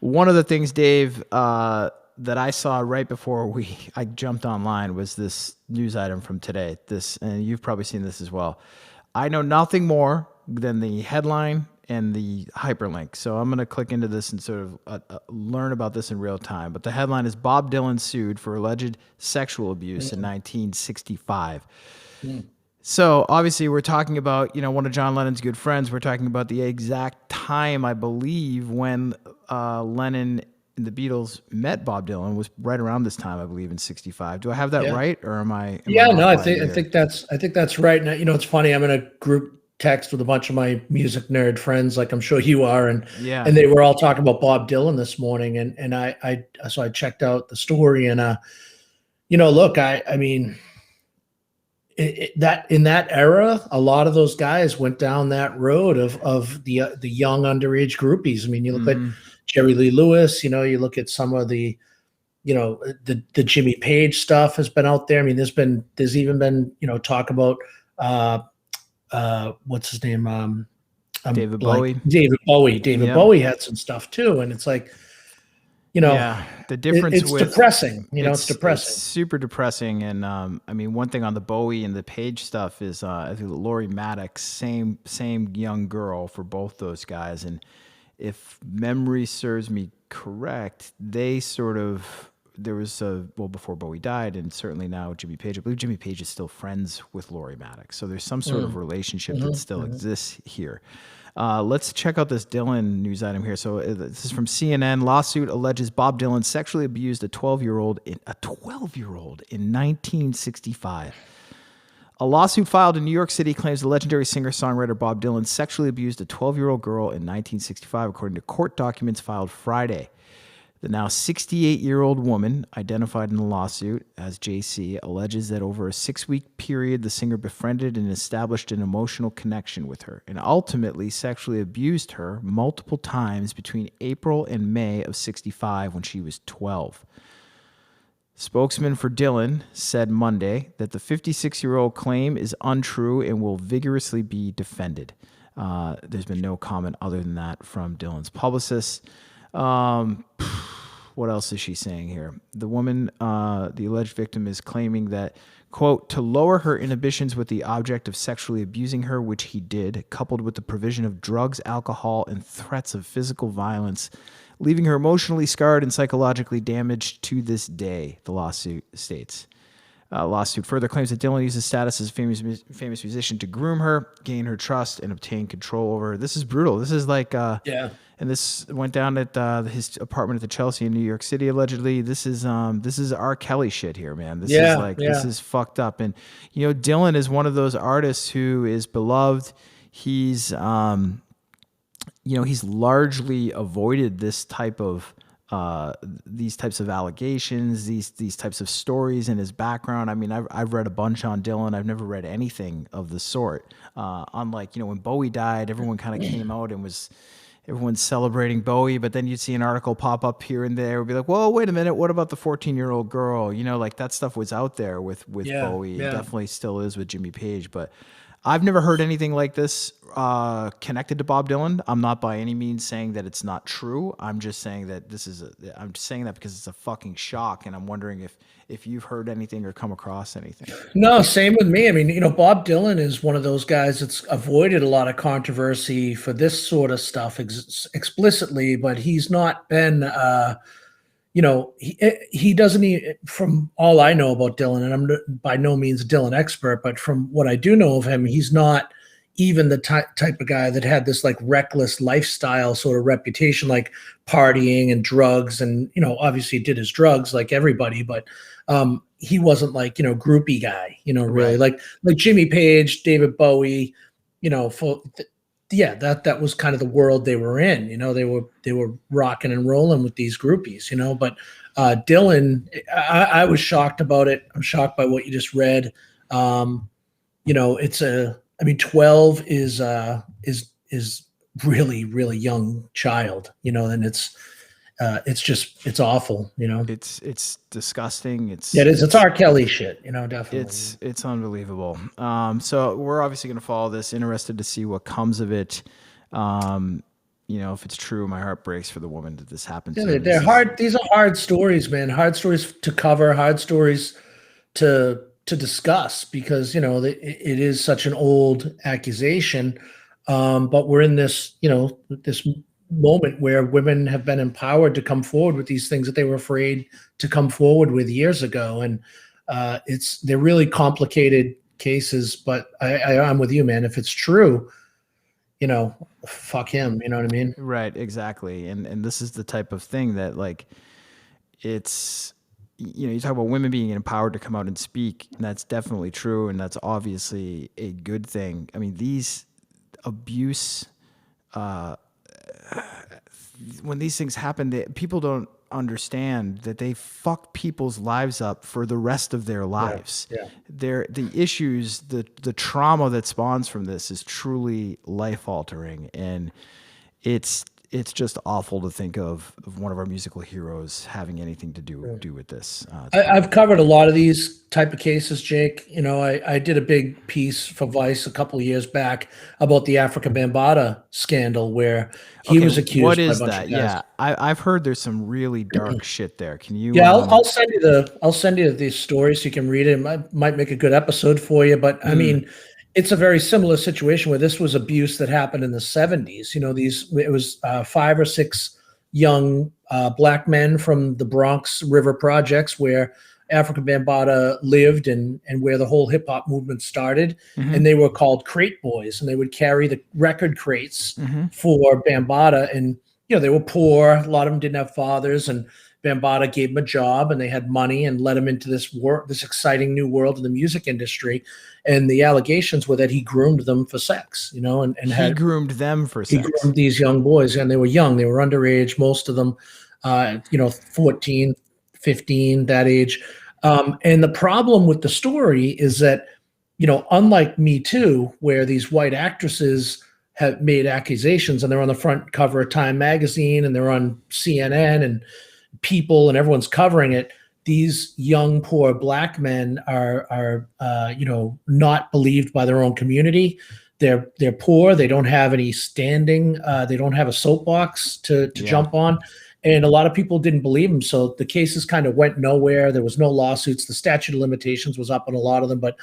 One of the things, Dave, that I saw right before I jumped online was this news item from today. And you've probably seen this as well. I know nothing more than the headline and the hyperlink. So I'm going to click into this and sort of learn about this in real time. But the headline is Bob Dylan sued for alleged sexual abuse in 1965. So obviously we're talking about, one of John Lennon's good friends. We're talking about the exact time, I believe, when Lennon and the Beatles met Bob Dylan was right around this time, I believe, in 65. Do I have that right? Or am I no, I think that's right. And it's funny. I'm in a group text with a bunch of my music nerd friends, like I'm sure you are, and they were all talking about Bob Dylan this morning, and I checked out the story, and look, I mean, that in that era, a lot of those guys went down that road of the young underage groupies. I mean, you look at Jerry Lee Lewis, you look at some of the the Jimmy Page stuff has been out there. I mean, there's even been talk about what's his name? David Bowie. David Bowie had some stuff too, and it's like, the difference it's depressing. It's depressing. It's super depressing. And I mean, one thing on the Bowie and the Page stuff is I think Laurie Maddox, same young girl for both those guys. And if memory serves me correct, they there was before Bowie died, and certainly now Jimmy Page. I believe Jimmy Page is still friends with Laurie Maddox, so there's some sort of relationship that still exists here. Let's check out this Dylan news item here. So this is from CNN. Lawsuit alleges Bob Dylan sexually abused a 12-year-old in 1965. A lawsuit filed in New York City claims the legendary singer-songwriter Bob Dylan sexually abused a 12-year-old girl in 1965, according to court documents filed Friday. The now 68-year-old woman, identified in the lawsuit as JC, alleges that over a 6-week period, the singer befriended and established an emotional connection with her, and ultimately sexually abused her multiple times between April and May of 65 when she was 12. Spokesman for Dylan said Monday that the 56-year-old claim is untrue and will vigorously be defended. There's been no comment other than that from Dylan's publicist. What else is she saying here? The woman, the alleged victim, is claiming that, quote, to lower her inhibitions with the object of sexually abusing her, which he did, coupled with the provision of drugs, alcohol, and threats of physical violence, leaving her emotionally scarred and psychologically damaged to this day, the lawsuit states. Lawsuit further claims that Dylan used his status as a famous musician to groom her, gain her trust, and obtain control over her. This is brutal. This is like, and this went down at his apartment at the Chelsea in New York City. Allegedly, this is R. Kelly shit here, man. This is fucked up. And Dylan is one of those artists who is beloved. He's he's largely avoided this type of these types of allegations, these types of stories in his background. I mean, I've read a bunch on Dylan. I've never read anything of the sort. Unlike, when Bowie died, everyone kind of came out and everyone's celebrating Bowie, but then you'd see an article pop up here and there. Would be like, whoa, wait a minute. What about the 14-year-old girl? Like that stuff was out there with Bowie. It definitely still is with Jimmy Page, but I've never heard anything like this connected to Bob Dylan. I'm not by any means saying that it's not true. I'm just saying that I'm saying that because it's a fucking shock, and I'm wondering if you've heard anything or come across anything. No, same with me. I mean, Bob Dylan is one of those guys that's avoided a lot of controversy for this sort of stuff explicitly, but he's not been he doesn't even, from all I know about Dylan, and I'm by no means a Dylan expert, but from what I do know of him, he's not even the type of guy that had this like reckless lifestyle sort of reputation, like partying and drugs. And, obviously he did his drugs like everybody, but he wasn't like, groupie guy, really like Jimmy Page, David Bowie, that was kind of the world they were in. They were rocking and rolling with these groupies, but Dylan, I was shocked about it. I'm shocked by what you just read. 12 is really, really young child, and it's awful, It's disgusting. It's R. Kelly shit, definitely. It's unbelievable. So we're obviously going to follow this, interested to see what comes of it. if it's true, my heart breaks for the woman that this happened Yeah, to. they're hard. These are hard stories, man. Hard stories to cover, hard stories to discuss because it is such an old accusation. But we're in this this moment where women have been empowered to come forward with these things that they were afraid to come forward with years ago, and they're really complicated cases. But I'm with you, man. If it's true, fuck him. You know what I mean? Right, exactly. And this is the type of thing that, like, it's, you talk about women being empowered to come out and speak, and that's definitely true, and that's obviously a good thing. I mean, these abuse, when these things happen, people don't understand that they fuck people's lives up for the rest of their lives. Yeah. The issues, the trauma that spawns from this is truly life altering, and it's just awful to think of one of our musical heroes having anything to do with this. I've covered a lot of these type of cases, Jake. I did a big piece for Vice a couple of years back about the Africa Bambaataa scandal where he was accused what by is a bunch that? of guys. Yeah, I've heard there's some really dark shit there. Can you? Yeah, I'll send you these stories so you can read it. It might make a good episode for you. But I mean, it's a very similar situation where this was abuse that happened in the 70s. It was 5 or 6 young black men from the Bronx River projects where Africa Bambaataa lived and where the whole hip hop movement started. And they were called crate boys, and they would carry the record crates for Bambaataa. And they were poor. A lot of them didn't have fathers, and Bambaataa gave them a job, and they had money and led them into this exciting new world in the music industry. And the allegations were that he groomed them for sex, and he groomed them for sex. He groomed these young boys, and they were young. They were underage, most of them, 14, 15, that age. And the problem with the story is that, unlike Me Too, where these white actresses have made accusations and they're on the front cover of Time magazine and they're on CNN and People and everyone's covering it, these young poor black men are not believed by their own community. They're poor. They don't have any standing. They don't have a soapbox to jump on. And a lot of people didn't believe them. So the cases kind of went nowhere. There was no lawsuits. The statute of limitations was up on a lot of them. But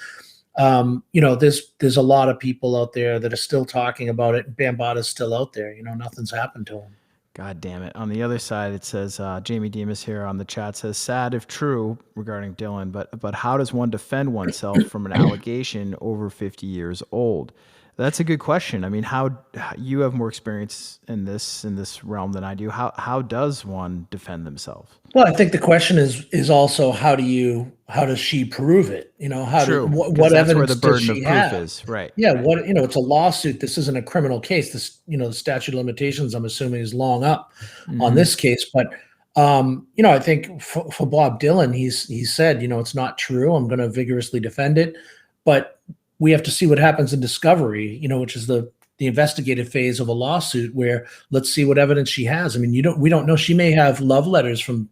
there's a lot of people out there that are still talking about it. Bambaataa's still out there. Nothing's happened to him. God damn it. On the other side, it says, Jamie Demas here on the chat says, sad if true regarding Dylan, but how does one defend oneself from an allegation over 50 years old? That's a good question. I mean, how you have more experience in this realm than I do. How does one defend themselves? Well, I think the question is also how does she prove it? What evidence does she have? Is right. Yeah, right. It's a lawsuit. This isn't a criminal case. This, the statute of limitations, I'm assuming, is long up on this case. But I think for Bob Dylan, he said, it's not true. I'm going to vigorously defend it, but we have to see what happens in discovery, which is the investigative phase of a lawsuit where let's see what evidence she has. I mean, we don't know. She may have love letters from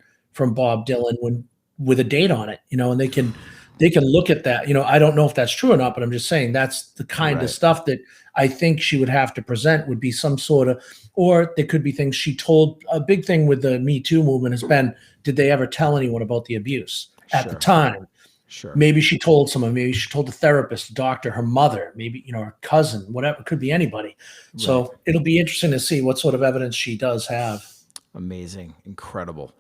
Bob Dylan with a date on it, and they can look at that. I don't know if that's true or not, but I'm just saying that's the kind of stuff that I think she would have to present would be some sort of, or there could be things she told. A big thing with the Me Too movement has been, did they ever tell anyone about the abuse at the time? Sure. Maybe she told someone, maybe she told a therapist, a doctor, her mother, maybe, her cousin, whatever, it could be anybody. Right. So it'll be interesting to see what sort of evidence she does have. Amazing. Incredible.